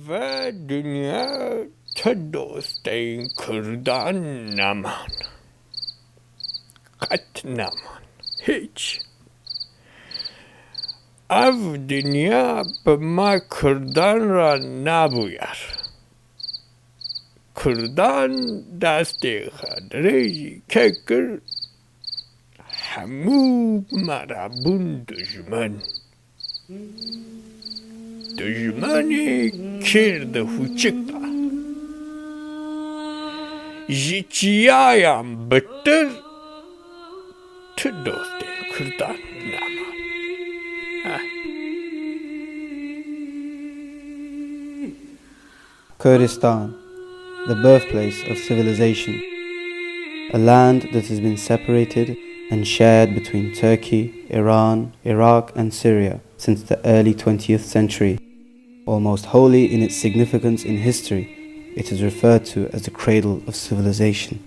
و دنیا تا دوستین کردان نمان، قط نمان هیچ. او دنیا به ما کردان را نبویر. کردان دست خدری که کرد همو مرابون دشمنی کرد خوچکتا جیچیایم بتر تو دوست کردان نمان. Kurdistan, the birthplace of civilization, a land that has been separated and shared between Turkey, Iran, Iraq and Syria since the early 20th century. Almost wholly in its significance in history, it is referred to as the cradle of civilization.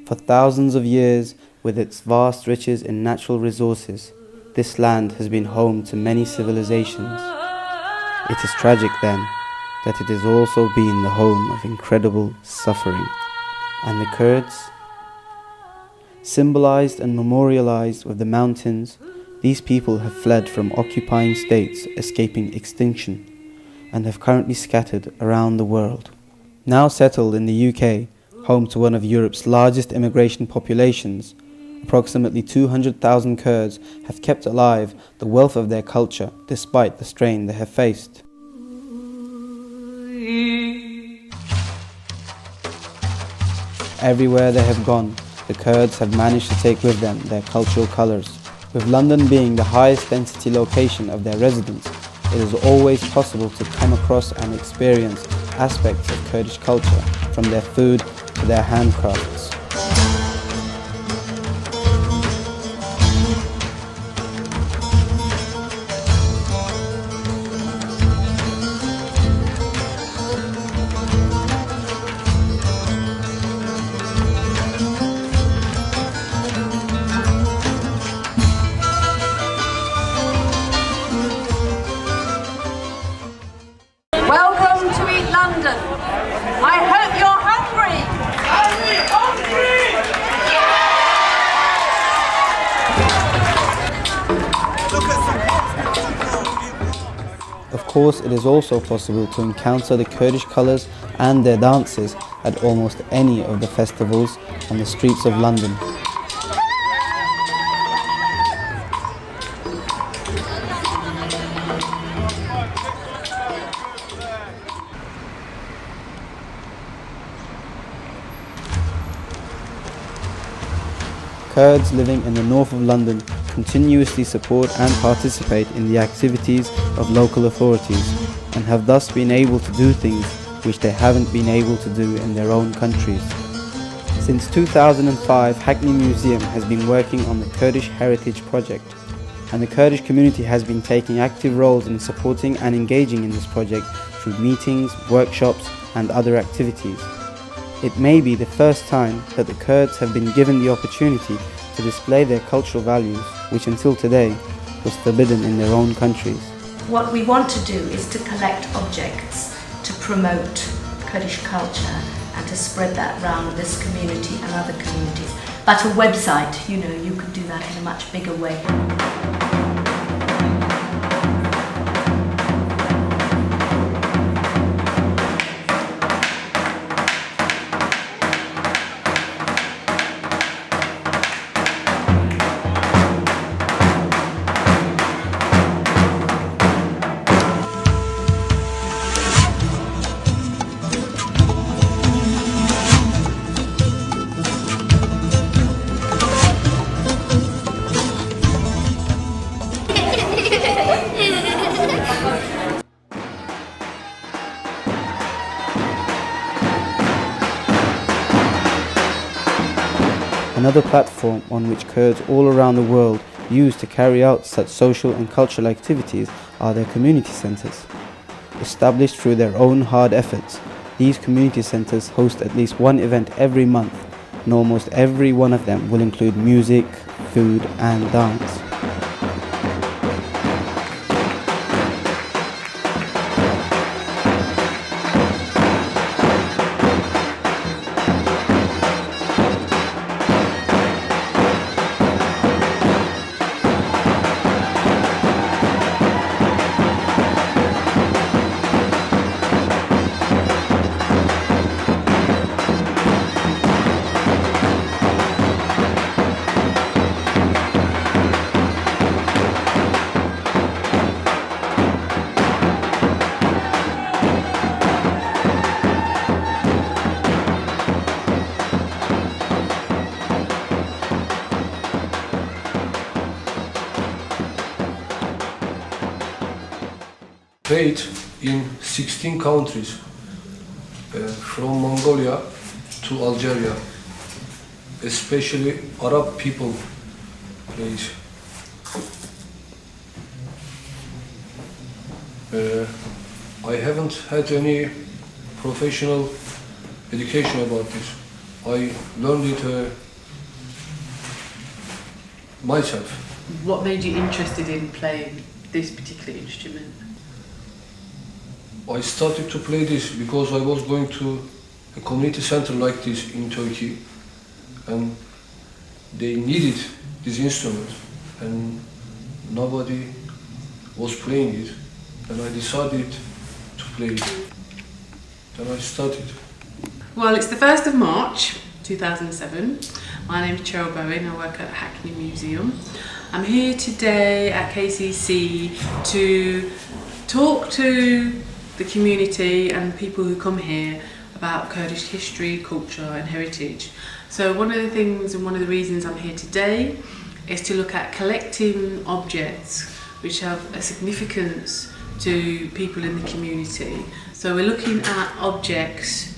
For thousands of years, with its vast riches in natural resources, this land has been home to many civilizations. It is tragic then that it has also been the home of incredible suffering. And the Kurds, symbolized and memorialized with the mountains, these people have fled from occupying states escaping extinction and have currently scattered around the world. Now settled in the UK, home to one of Europe's largest immigration populations, approximately 200,000 Kurds have kept alive the wealth of their culture despite the strain they have faced. Everywhere they have gone, the Kurds have managed to take with them their cultural colours. With London being the highest density location of their residence, it is always possible to come across and experience aspects of Kurdish culture, from their food to their handcrafts. Welcome to Eat London. I hope you're hungry. Of course, it is also possible to encounter the Kurdish colours and their dances at almost any of the festivals on the streets of London. Kurds living in the north of London continuously support and participate in the activities of local authorities and have thus been able to do things which they haven't been able to do in their own countries. Since 2005, Hackney Museum has been working on the Kurdish Heritage Project, and the Kurdish community has been taking active roles in supporting and engaging in this project through meetings, workshops and other activities. It may be the first time that the Kurds have been given the opportunity to display their cultural values, which until today was forbidden in their own countries. What we want to do is to collect objects to promote Kurdish culture and to spread that around this community and other communities. But a website, you could do that in a much bigger way. Another platform on which Kurds all around the world use to carry out such social and cultural activities are their community centres. Established through their own hard efforts, these community centres host at least one event every month, and almost every one of them will include music, food and dance. Played in 16 countries, from Mongolia to Algeria, especially Arab people plays. I haven't had any professional education about this. I learned it myself. What made you interested in playing this particular instrument? I started to play this because I was going to a community center like this in Turkey, and they needed this instrument and nobody was playing it, and I decided to play it. Then I started. Well, it's the 1st of March 2007. My name's Cheryl Bowen, I work at Hackney Museum. I'm here today at KCC to talk to the community and people who come here about Kurdish history, culture and heritage. So one of the things and one of the reasons I'm here today is to look at collecting objects which have a significance to people in the community. So we're looking at objects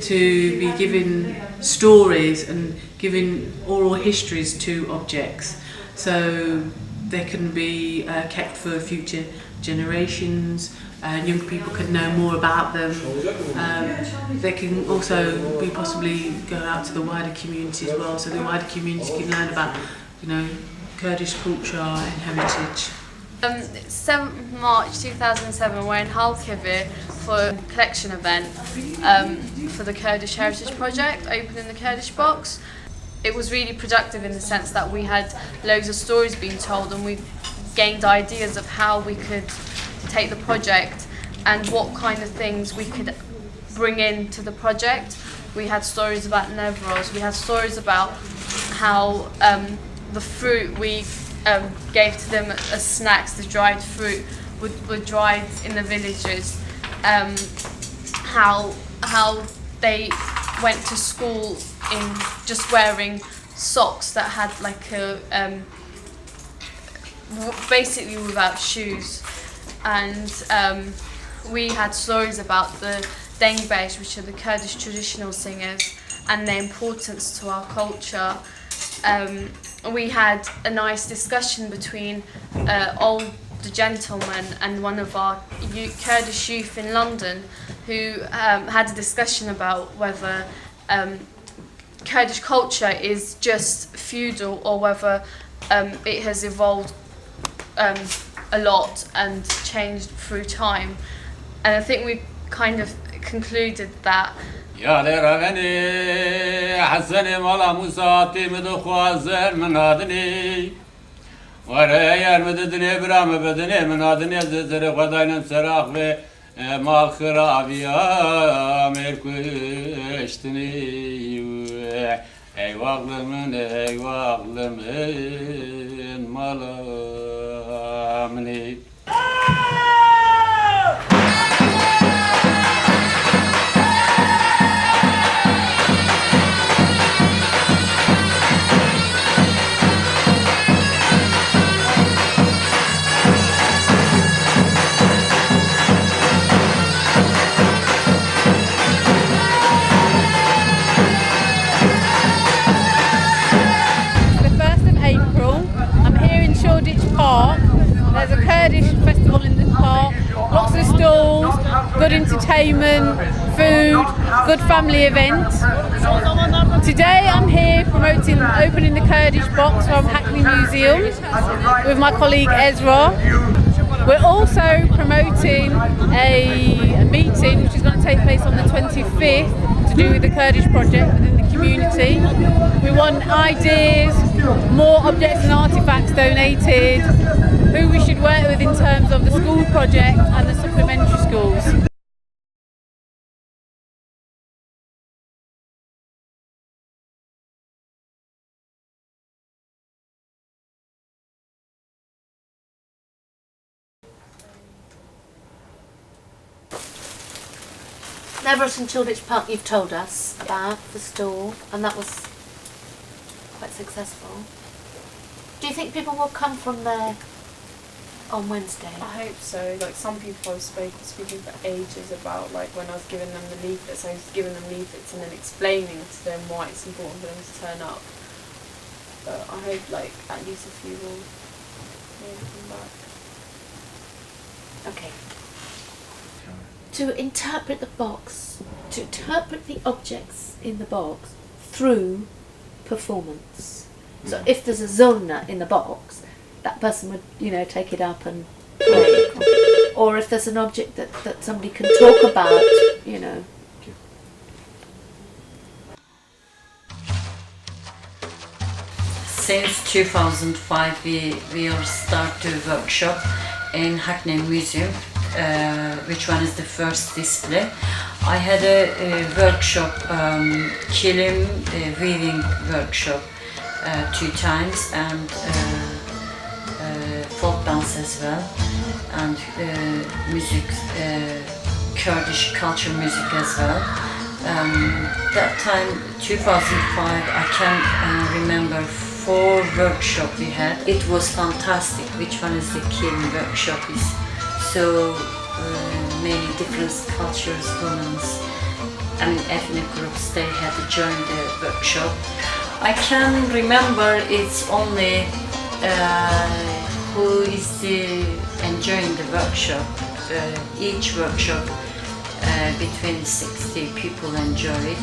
to be given stories and giving oral histories to objects, so they can be kept for future generations. Young people can know more about them. They can also be possibly go out to the wider community as well, so the wider community can learn about, Kurdish culture and heritage. 7th March 2007, we're in Halkivi for a collection event for the Kurdish Heritage Project, Opening the Kurdish Box. It was really productive in the sense that we had loads of stories being told, and we gained ideas of how we could take the project and what kind of things we could bring into the project. We had stories about Nevros, we had stories about how the fruit we gave to them as snacks, the dried fruit, were dried in the villages. How they went to school in just wearing socks that had like a basically without shoes. And we had stories about the Dengbej, which are the Kurdish traditional singers, and their importance to our culture. We had a nice discussion between older gentleman and one of our Kurdish youth in London, who had a discussion about whether Kurdish culture is just feudal or whether it has evolved a lot and changed through time. And I think we kind of concluded that يا لرغني حسن مولا موسى تيمد خوازر من هادني وريا المددني برام بدني من هادني زر غداين سراخ و مال خرابيا ملكشتني اي واغلمن مالامني There's a Kurdish festival in this park, lots of stalls, good entertainment, food, good family events. Today I'm here promoting Opening the Kurdish Box from Hackney Museum with my colleague Ezra. We're also promoting a meeting which is going to take place on the 25th to do with the Kurdish project within the community. We want ideas, more objects and artefacts donated, who we should work with in terms of the school project and the supplementary schools. Nevros and Childitch Park you've told us about the stall, and that was quite successful. Do you think people will come from there on Wednesday? I hope so. Like some people I was speaking for ages about, like when I was giving them the leaflets, I was giving them leaflets and then explaining to them why it's important for them to turn up. But I hope like at least a few will maybe come back. Okay. To interpret the box, to interpret the objects in the box through performance. So if there's a zona in the box, that person would, take it up and play it. Or if there's an object that somebody can talk about, Since 2005 we are start the workshop in Hackney Museum, which one is the first display. I had a workshop, kilim weaving workshop 2 times, and folk dance as well, and music, Kurdish culture music as well. That time, 2005, I can remember 4 workshops we had. It was fantastic. Which one is the kilim workshop? Is so many different cultures, ethnic groups, they had to join the workshop. I can remember it's only who is enjoying the workshop. Each workshop between 60 people enjoy it,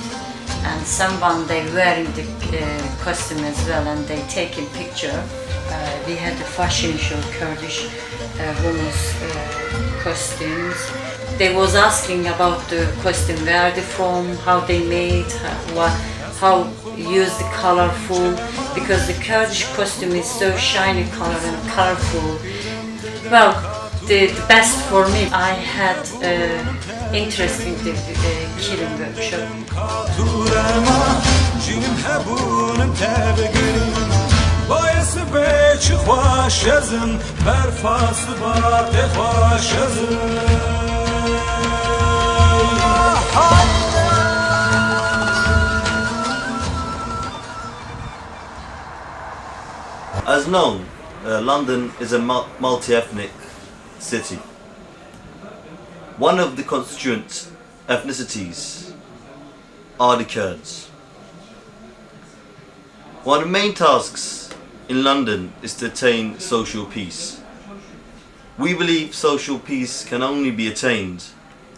and someone they wearing the costume as well, and they taking picture. We had the fashion show, Kurdish women's costumes. They was asking about the costume, where they from, how they made, how use the colorful, because the Kurdish costume is so shiny color and colorful. Well, the best for me, I had interest in the kilim workshop. As known, London is a multi-ethnic city. One of the constituent ethnicities are the Kurds. One of the main tasks in London is to attain social peace. We believe social peace can only be attained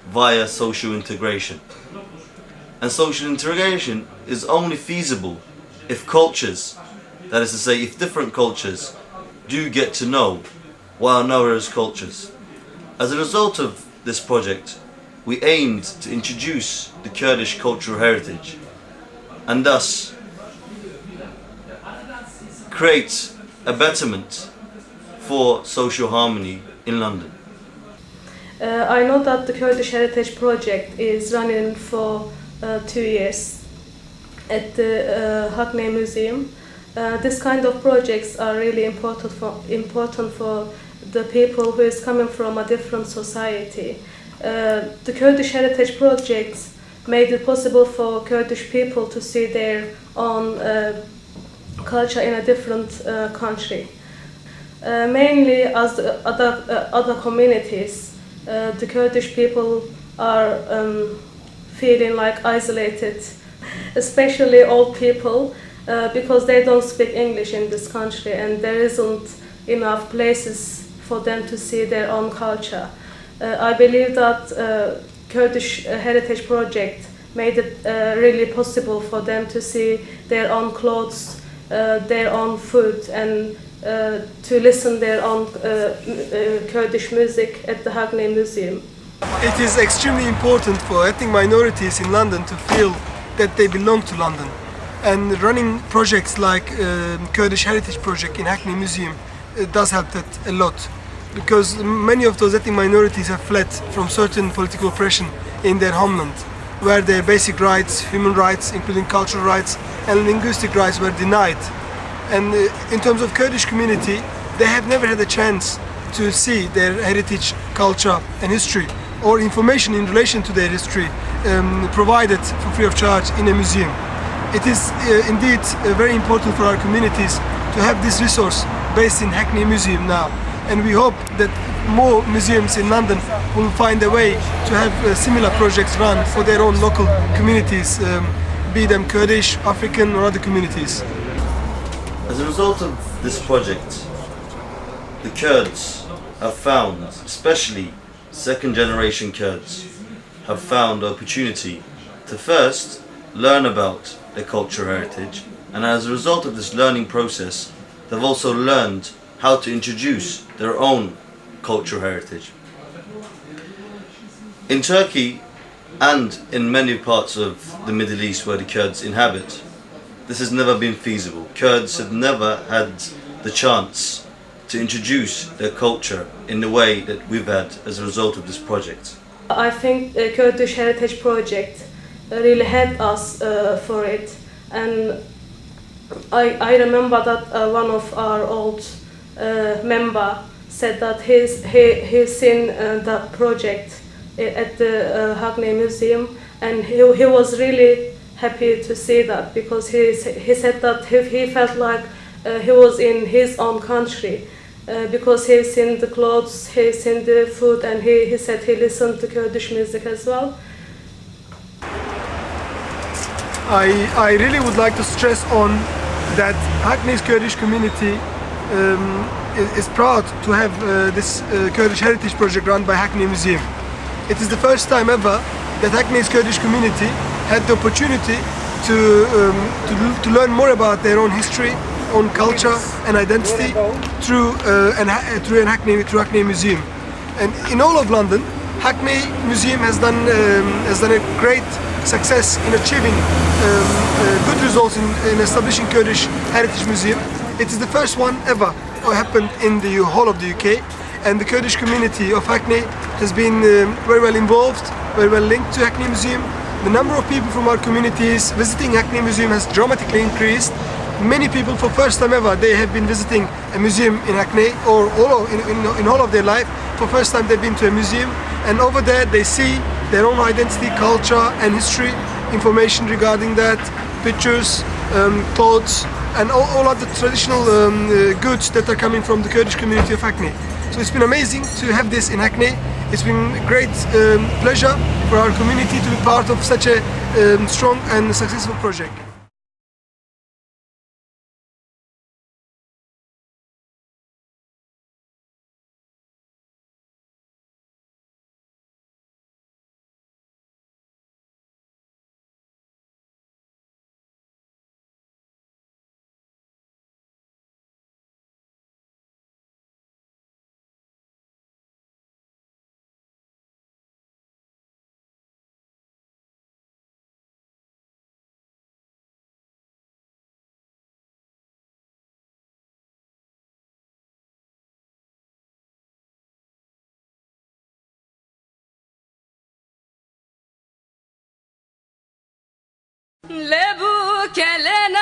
via social integration. And social integration is only feasible if cultures, that is to say, if different cultures do get to know one another's cultures. As a result of this project, we aimed to introduce the Kurdish cultural heritage and thus create a betterment for social harmony in London. I know that the Kurdish Heritage Project is running for 2 years at the Hackney Museum. This kind of projects are really important for the people who is coming from a different society. The Kurdish Heritage Project made it possible for Kurdish people to see their own culture in a different country. Mainly as other communities, the Kurdish people are feeling like isolated, especially old people, because they don't speak English in this country and there isn't enough places for them to see their own culture. I believe that Kurdish Heritage Project made it really possible for them to see their own clothes, their own food, and to listen their own Kurdish music at the Hackney Museum. It is extremely important for ethnic minorities in London to feel that they belong to London. And running projects like Kurdish Heritage Project in Hackney Museum does help that a lot, because many of those ethnic minorities have fled from certain political oppression in their homeland, where their basic rights, human rights, including cultural rights and linguistic rights, were denied. And in terms of Kurdish community, they have never had a chance to see their heritage, culture and history, or information in relation to their history provided for free of charge in a museum. It is indeed very important for our communities to have this resource based in Hackney Museum now. and we hope that more museums in London will find a way to have similar projects run for their own local communities, be them Kurdish, African or other communities. As a result of this project, the Kurds have found, especially second generation Kurds, have found opportunity to first learn about their cultural heritage, and as a result of this learning process, they've also learned how to introduce their own cultural heritage. In Turkey and in many parts of the Middle East where the Kurds inhabit, this has never been feasible. Kurds have never had the chance to introduce their culture in the way that we've had as a result of this project. I think the Kurdish Heritage Project really helped us for it, and I remember that one of our old member said that he's seen the project at the Hackney Museum, and he was really happy to see that, because he said that he felt like he was in his own country, because he's seen the clothes, he's seen the food, and he said he listened to Kurdish music as well. I really would like to stress on that Hackney's Kurdish community is proud to have this Kurdish Heritage Project run by Hackney Museum. It is the first time ever that Hackney's Kurdish community had the opportunity to learn more about their own history, own culture and identity through Hackney Museum. And in all of London, Hackney Museum has done a great success in achieving good results in establishing Kurdish Heritage Museum. It is the first one ever happened in the whole of the UK, and the Kurdish community of Hackney has been very well involved, very well linked to Hackney Museum. The number of people from our communities visiting Hackney Museum has dramatically increased. Many people, for first time ever, they have been visiting a museum in Hackney, or in all of their life. For first time they've been to a museum, and over there they see their own identity, culture and history, information regarding that, pictures, clothes and all of the traditional goods that are coming from the Kurdish community of Hackney. So it's been amazing to have this in Hackney. It's been a great pleasure for our community to be part of such a strong and successful project. لبوك لنا